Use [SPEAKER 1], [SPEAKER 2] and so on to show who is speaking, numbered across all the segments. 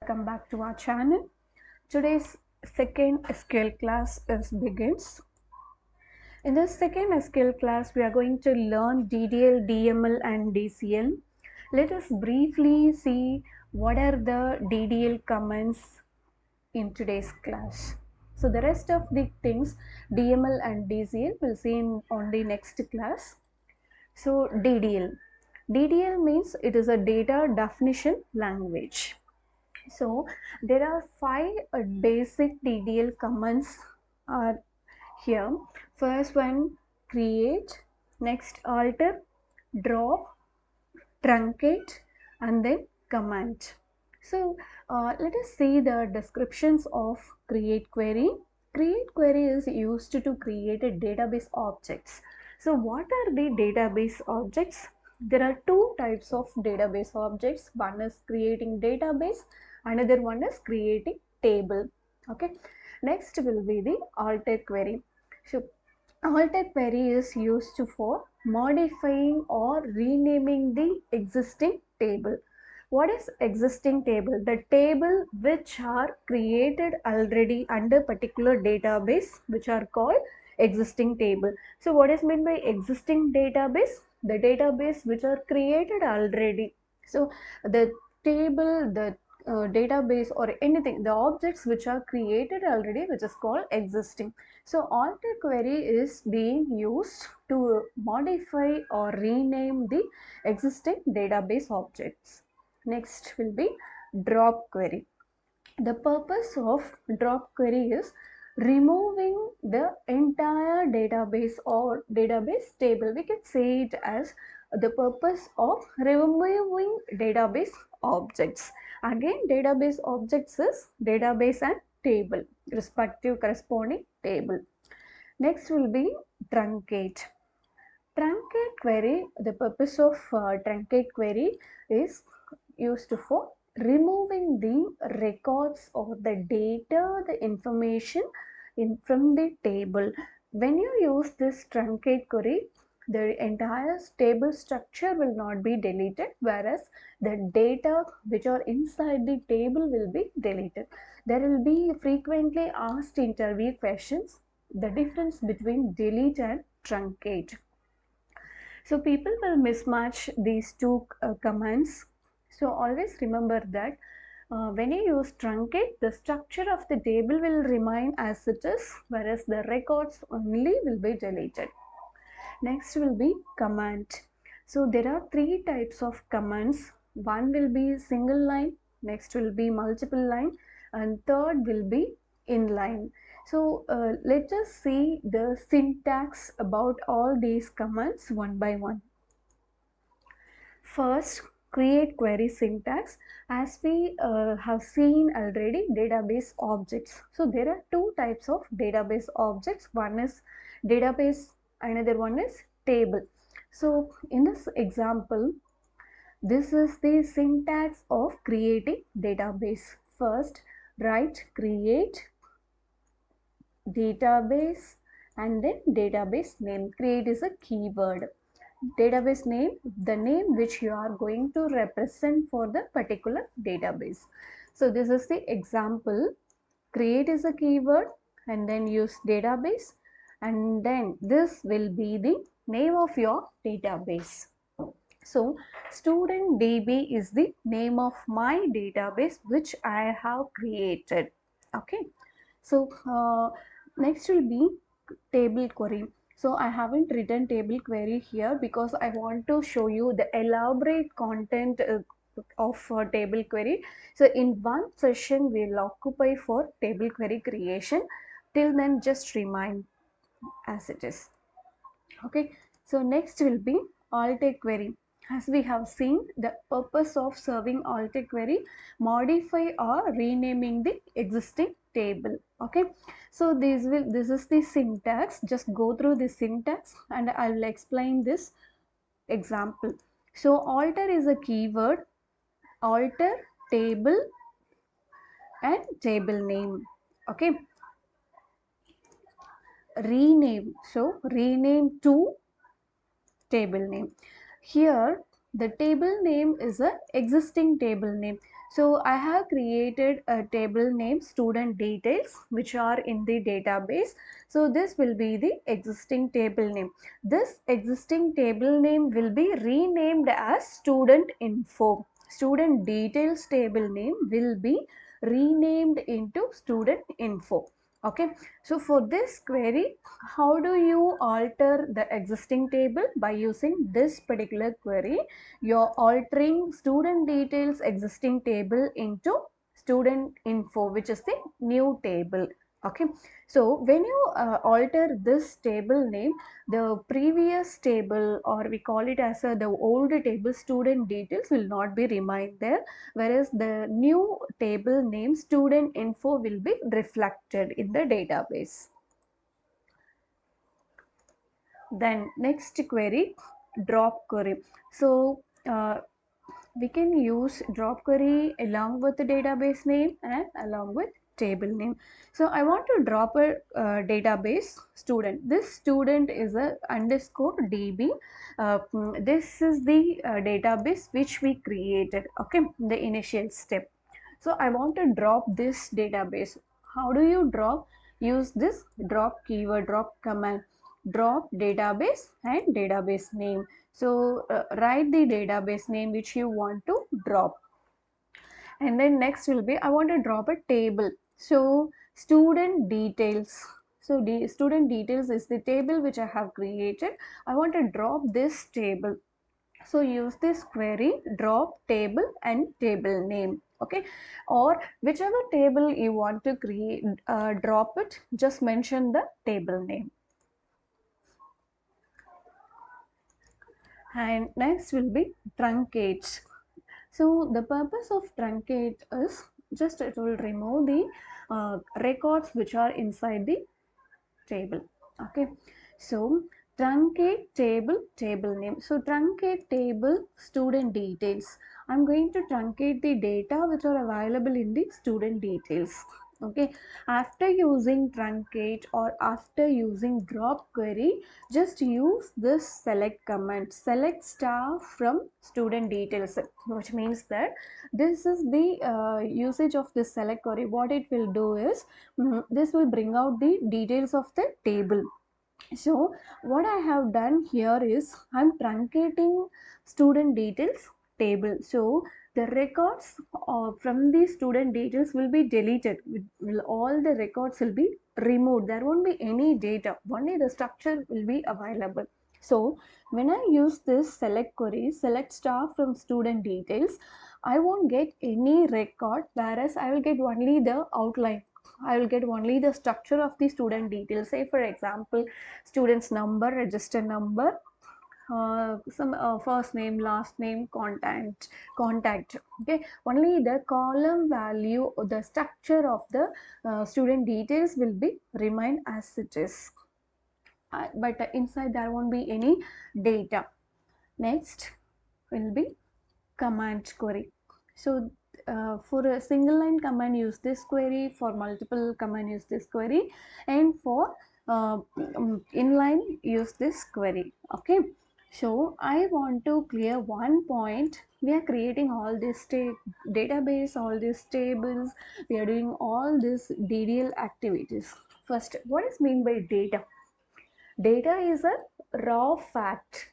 [SPEAKER 1] Welcome back to our channel. Today's second SQL class begins. In this second SQL class, we are going to learn DDL, DML and DCL. Let us briefly see what are the DDL commands in today's class. So the rest of the things DML and DCL we'll see on the next class. So DDL. DDL means it is a data definition language. So there are five basic DDL commands are here. First one, create, next alter, drop, truncate, and then command. So let us see the descriptions of create query. Create query is used to create a database objects. So what are the database objects? There are two types of database objects. One is creating database, another one is creating table. Okay. Next will be the alter query. So alter query is used for modifying or renaming the existing table. What is existing table? The table which are created already under particular database, which are called existing table. So what is meant by existing database? The database which are created already. So the table, the database or anything, the objects which are created already, which is called existing. So alter query is being used to modify or rename the existing database objects. Next will be drop query. The purpose of drop query is removing the entire database or database table. We can say it as the purpose of removing database objects. Again, database objects is database and table, respective corresponding table. Next will be truncate. Truncate query, the purpose of truncate query is used for removing the records or the data, the information from the table. When you use this truncate query, the entire table structure will not be deleted, whereas the data which are inside the table will be deleted. There will be frequently asked interview questions, the difference between delete and truncate. So people will mismatch these two commands. So always remember that when you use truncate, the structure of the table will remain as it is, whereas the records only will be deleted. Next will be command. So there are three types of commands. One will be single line, next will be multiple line, and third will be inline. So let us see the syntax about all these commands one by one. First, create query syntax. As we have seen already, database objects. So there are two types of database objects. One is database, another one is table. So in this example, this is the syntax of creating database. First, write create database and then database name. Create is a keyword. Database name, the name which you are going to represent for the particular database. So this is the example. Create is a keyword and then use database, and then this will be the name of your database. So student DB is the name of my database which I have created. Okay. So next will be table query. So I haven't written table query here because I want to show you the elaborate content of table query. So in one session we will occupy for table query creation. Till then just remind as it is. Okay. So next will be alter query. As we have seen, the purpose of serving alter query, modify or renaming the existing table. Okay. So this is the syntax. Just go through the syntax and I will explain this example. So alter is a keyword, alter table and table name. Okay. Rename. So rename to table name. Here The table name is a existing table name. So I have created a table name student details which are in the database. So this will be the existing table name. This existing table name will be renamed as student info. Student details table name will be renamed into student info. Okay, so for this query, how do you alter the existing table? By using this particular query, you're altering student details existing table into student info, which is the new table. Okay, so when you alter this table name, the previous table, or we call it as the old table student details, will not be remained there, whereas the new table name student info will be reflected in the database. Then next query, drop query. So we can use drop query along with the database name and along with table name. So I want to drop a database student. This student is a underscore db. This is the database which we created, okay, the initial step. So I want to drop this database. How do you drop? Use this drop keyword, drop command, drop database and database name. So write the database name which you want to drop. And then next will be, I want to drop a table. So student details. So the student details is the table which I have created. I want to drop this table. So use this query, drop table and table name. Okay, or whichever table you want to create, drop it, just mention the table name. And next will be truncate. So the purpose of truncate is just it will remove the records which are inside the table. Okay, so truncate table, table name. So truncate table student details. I'm going to truncate the data which are available in the student details. Okay, after using truncate or after using drop query, just use this select command, select star from student details, which means that this is the usage of this select query. What it will do is, this will bring out the details of the table. So what I have done here is I'm truncating student details table. So the records from the student details will be deleted. All the records will be removed. There won't be any data. Only the structure will be available. So when I use this select query, select star from student details, I won't get any record, whereas I will get only the outline. I will get only the structure of the student details. Say for example, student's number, register number, some first name, last name, contact. Okay, only the column value or the structure of the student details will be remain as it is. But inside there won't be any data. Next will be command query. So for a single line command, use this query. For multiple command, use this query. And for inline, use this query. Okay, so I want to clear one point. We are creating all this database, all these tables. We are doing all these DDL activities. First, what is mean by data? Data is a raw fact.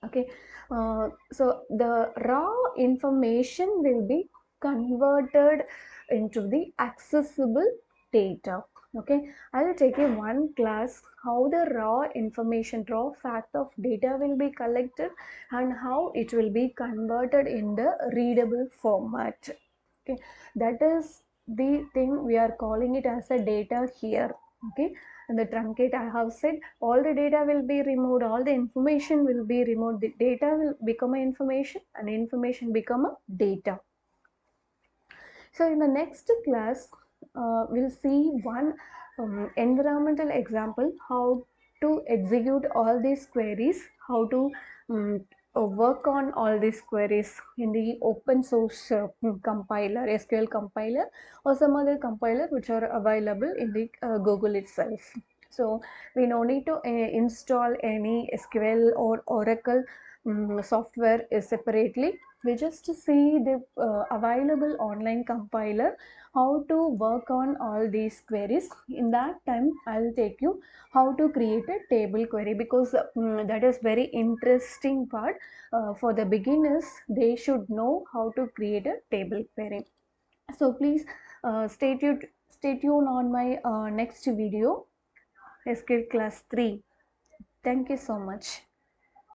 [SPEAKER 1] Okay, so the raw information will be converted into the accessible data. Okay, I will take you one class how the raw information, raw fact of data will be collected and how it will be converted in the readable format. Okay, that is the thing we are calling it as a data here. Okay, and the truncate, I have said all the data will be removed, all the information will be removed, the data will become a information and information become a data. So in the next class, we'll see one environmental example, how to execute all these queries, how to work on all these queries in the open source compiler, SQL compiler, or some other compiler which are available in the Google itself. So we no need to install any SQL or Oracle software is separately. We just see the available online compiler, how to work on all these queries. In that time I'll take you how to create a table query, because that is very interesting part. For the beginners, they should know how to create a table query. So please stay tuned on my next video, SQL class 3. Thank you so much.